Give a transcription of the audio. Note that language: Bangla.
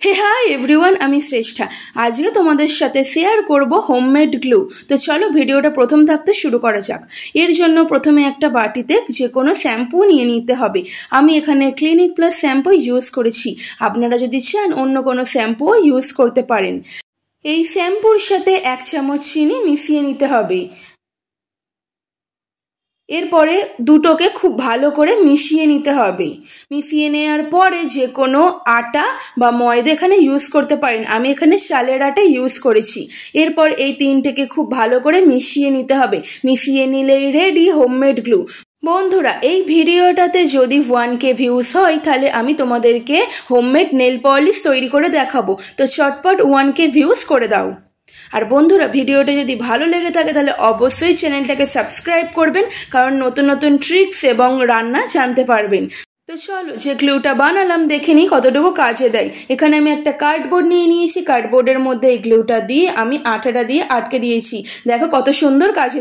হে হাই এভরিওয়ান, আমি শ্রেষ্ঠা। আজকে তোমাদের সাথে শেয়ার করব হোমমেড গ্লু। তো চলো ভিডিওটা প্রথম থাকতে শুরু করা যাক। এর জন্য প্রথমে একটা বাটিতে যে কোনো শ্যাম্পু নিয়ে নিতে হবে। আমি এখানে ক্লিনিক প্লাস শ্যাম্পু ইউজ করেছি, আপনারা যদি চান অন্য কোনো শ্যাম্পুও ইউজ করতে পারেন। এই শ্যাম্পুর সাথে 1 চামচ চিনি মিশিয়ে নিতে হবে। এরপরে দুটোকে খুব ভালো করে মিশিয়ে নিতে হবে। মিশিয়ে নেওয়ার পরে যে কোনো আটা বা ময়দা এখানে ইউজ করতে পারেন, আমি এখানে চালের আটা ইউজ করেছি। এরপর এই তিনটেকে খুব ভালো করে মিশিয়ে নিতে হবে। মিশিয়ে নিলেই রেডি হোমমেড গ্লু। বন্ধুরা, এই ভিডিওটাতে যদি 1K ভিউজ হয় তাহলে আমি তোমাদেরকে হোমমেড নেল পলিশ তৈরি করে দেখাবো। তো চটপট 1K ভিউজ করে দাও। আর বন্ধুরা, ভিডিওটা যদি ভালো লেগে থাকে তাহলে অবশ্যই চ্যানেলটাকে সাবস্ক্রাইব করবেন, কারণ নতুন নতুন ট্রিক্স এবং রান্না জানতে পারবেন। তো চলো যে গ্লুটা বানালাম দেখে নিই কতটুকু কাজে দেয়। এখানে আমি একটা কার্ডবোর্ড নিয়ে নিয়েছি, কার্ডবোর্ডের মধ্যে এই গ্লুটা দিয়ে আমি আঠাটা দিয়ে আটকে দিয়েছি। দেখো কত সুন্দর কাজে